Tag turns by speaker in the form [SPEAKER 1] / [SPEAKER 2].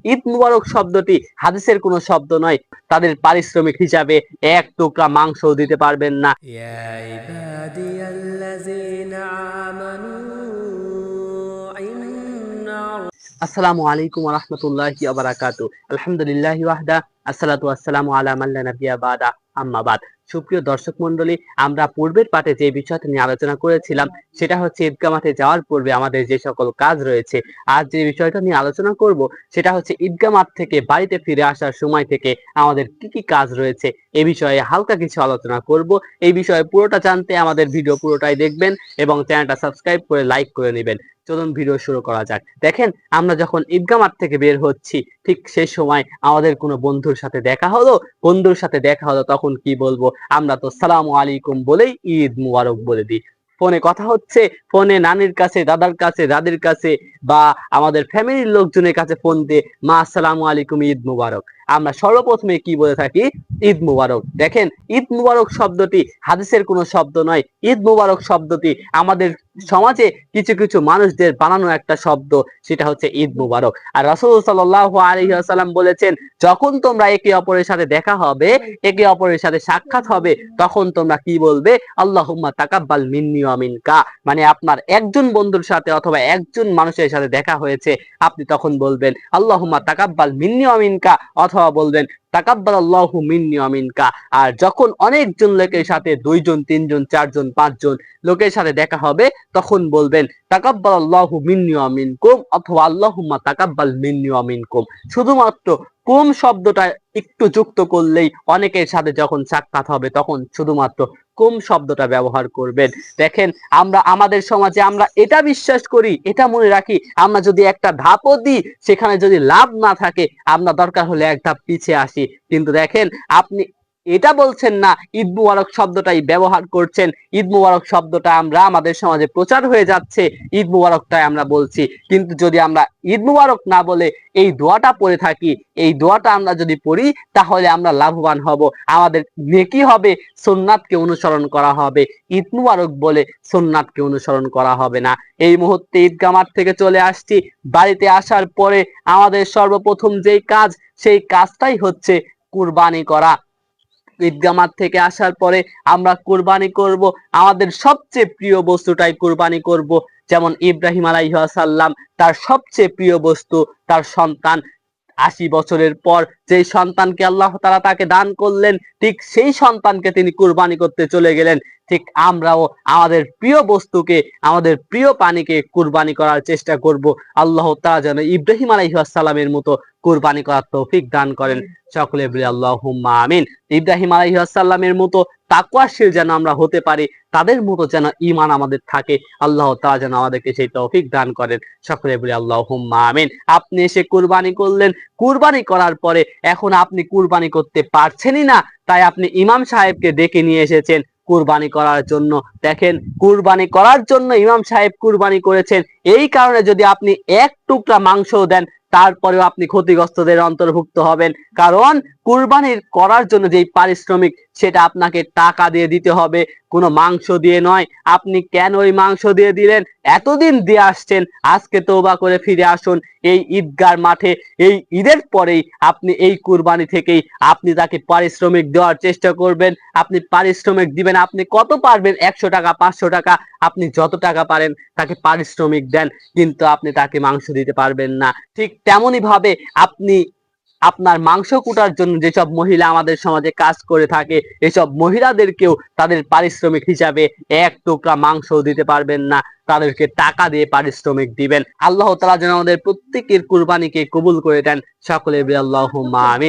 [SPEAKER 1] ঈদ মুবারক শব্দটি হাদিসের কোনো শব্দ নয়, তাদের পারিশ্রমিক হিসাবে এক টুকরা মাংসও দিতে পারবেন না।
[SPEAKER 2] ইয়া ইবাদিয়াল্লাযীনা আমানু ইন্না
[SPEAKER 1] আসসালামু আলাইকুম ওয়া রাহমাতুল্লাহি ওয়া বারাকাতুহু। আলহামদুলিল্লাহি ওয়াহদা, আসসালাতু ওয়াসসালামু আলা মান লা নাবিয়্যা বা'দা, আম্মা বাদ। সুপ্রিয় দর্শক মণ্ডলী, আমরা পূর্বের পাঠে যে বিষয়টা নিয়ে আলোচনা করেছিলাম সেটা হচ্ছে ঈদগাহ মাঠে যাওয়ার পূর্বে আমাদের যে সকল কাজ রয়েছে। আজ যে বিষয়টা নিয়ে আলোচনা করব সেটা হচ্ছে ঈদগাহ মাঠ থেকে বাড়িতে ফিরে আসার সময় থেকে আমাদের কি কি কাজ রয়েছে এ বিষয়ে হালকা কিছু আলোচনা করব। এই বিষয়ে পুরোটা জানতে আমাদের ভিডিও পুরোটাই দেখবেন এবং চ্যানেলটা সাবস্ক্রাইব করে লাইক করে নেবেন। চলুন ভিডিও শুরু করা যাক। দেখেন, আমরা যখন ঈদগাহ মাঠ থেকে বের হচ্ছি ঠিক সেই সময় আমাদের কোনো বন্ধুর সাথে দেখা হলো, তখন কি বলবো? আমরা তো সালামু আলাইকুম বলেই ঈদ মুবারক বলে দিই। ফোনে কথা হচ্ছে, ফোনে নানির কাছে, দাদার কাছে, দাদির কাছে বা আমাদের ফ্যামিলির লোকজনের কাছে ফোন দিয়ে মা আসসালামু আলাইকুম, ঈদ মুবারক। আমরা সর্বপ্রথমে কি বলে থাকি? ঈদ মুবারক। দেখেন, ঈদ মুবারক শব্দটি হাদিসের কোনো শব্দ নয়। ঈদ মুবারক শব্দটি আমাদের সমাজে কিছু কিছু মানুষদের বানানো একটা শব্দ, সেটা হচ্ছে ঈদ মুবারক। আর রাসূল সাল্লাল্লাহু আলাইহি ওয়াসাল্লাম বলেছেন, যখন তোমরা একে অপরের সাথে দেখা হবে, একে অপরের সাথে সাক্ষাৎ হবে, তখন তোমরা কি বলবে? আল্লাহুম্মা তাকাব্বাল মিন্নি ওয়া মিনকা। মানে আপনার একজন বন্ধুর সাথে অথবা একজন মানুষের সাথে দেখা হয়েছে, আপনি তখন বলবেন আল্লাহুম্মা তাকাব্বাল মিন্নি ওয়া মিনকা, অথবা বলবেন তাকাব্বালাল্লাহু মিন্নি ওয়া মিনকা। আর যখন অনেকজন লোকের সাথে, 2 জন 3 জন 4 জন 5 জন লোকের সাথে দেখা হবে, তখন বলবেন তাকাব্বালাল্লাহু মিন্নি ওয়া মিনকুম, অথবা আল্লাহুম্মা তাকাব্বাল মিন্নি ওয়া মিনকুম। শুধুমাত্র কুম শব্দটা একটু যুক্ত করলেই অনেকের সাথে যখন সাক্ষাৎ হবে তখন শুধুমাত্র কুম শব্দটা ব্যবহার করবেন। দেখেন, আমরা আমাদের সমাজে আমরা এটা বিশ্বাস করি, এটা মনে রাখি, আমরা যদি একটা ধাপও দিই সেখানে যদি লাভ না থাকে, আমরা দরকার হলে এক ধাপ পিছিয়ে আসি। কিন্তু দেখেন, আপনি এটা বলছেন না, ঈদ মুবারক শব্দটাই ব্যবহার করছেন। ঈদ মুবারক শব্দটা আমরা আমাদের সমাজে প্রচার হয়ে যাচ্ছে, ঈদ মুবারকটাই আমরা বলছি। কিন্তু যদি আমরা ঈদ মুবারক না বলে এই দোয়াটা পড়ে থাকি, এই দোয়াটা আমরা যদি পড়ি, তাহলে আমরা লাভবান হব, আমাদের নেকি হবে, সুন্নাতকে অনুসরণ করা হবে। ঈদ মুবারক বলে সুন্নাতকে অনুসরণ করা হবে না। এই মুহূর্তে ঈদগাহ মাঠ থেকে চলে আসছি। বাড়িতে আসার পরে আমাদের সর্বপ্রথম যেই কাজ, সেই কাজটাই হচ্ছে কুরবানি করা। ঈদগাহ মাঠ থেকে আসার পরে আমরা কুরবানি করব, আমাদের সবচেয়ে প্রিয় বস্তুটাই কুরবানি করব। যেমন ইব্রাহিম আলাইহিস সালাম, তার সবচেয়ে প্রিয় বস্তু তার সন্তান। 80 বছরের পর যেই সন্তানকে আল্লাহ তাআলা তাকে দান করলেন, ঠিক সেই সন্তানকে তিনি কুরবানি করতে চলে গেলেন। ঠিক আমরাও আমাদের প্রিয় বস্তুকে, আমাদের প্রিয় প্রাণীকে কুরবানি করার চেষ্টা করব। আল্লাহ তাআলা যেন ইব্রাহিম আলাইহিস সালামের মতো কুরবানি করার তৌফিক দান করেন। সকলে বলি আল্লাহুম্মা আমিন। ইব্রাহিম আলাইহিস সালামের মতো তাকওয়াশীল যেন আমরা হতে পারি, তাদের মতো যেন ঈমান আমাদের থাকে। আল্লাহ তাআলা যেন আমাদেরকে সেই তৌফিক দান করেন। সকলে বলি আল্লাহুম্মা আমিন। আপনি এসে কুরবানি করলেন, কুরবানি করার পরে এখন আপনি কুরবানি করতে পারছেনই না, তাই আপনি ইমাম সাহেবকে ডেকে নিয়ে এসেছেন কুরবানি করার জন্য। দেখেন, কুরবানি করার জন্য ইমাম সাহেব কুরবানি করেছেন, এই কারণে যদি আপনি এক টুকরা মাংসও দেন, তারপরেও আপনি ক্ষতিগ্রস্তদের অন্তর্ভুক্ত হবেন। কারণ কুরবানির করার জন্য যেই পারিশ্রমিক, সেটা আপনাকে টাকা দিয়ে দিতে হবে, কোনো মাংস দিয়ে নয়। আপনি কেন ওই মাংস দিয়ে দিলেন? এতদিন দিয়ে আসছেন, আজকে তওবা করে ফিরে আসুন এই ঈদগাহ মাঠে। এই ঈদের পরেই আপনি এই কুরবানি থেকেই আপনি তাকে পারিশ্রমিক দেওয়ার চেষ্টা করবেন। আপনি পারিশ্রমিক দিবেন, আপনি কত পারবেন, 100 টাকা, 500 টাকা, আপনি যত টাকা পারেন তাকে পারিশ্রমিক দেন, কিন্তু আপনি তাকে মাংস দিতে পারবেন না। ঠিক তেমনি ভাবে আপনি আপনার মাংস কুটার জন্য যেসব মহিলা আমাদের সমাজে কাজ করে থাকে, এসব মহিলাদেরকেও তাদের পারিশ্রমিক হিসাবে এক টুকরা মাংস দিতে পারবেন না, তাদেরকে টাকা দিয়ে পারিশ্রমিক দিবেন। আল্লাহ তাআলা যেন আমাদের প্রত্যেকের কুরবানিকে কবুল করে দেন। সকলে বলি আল্লাহুম্মা আমিন।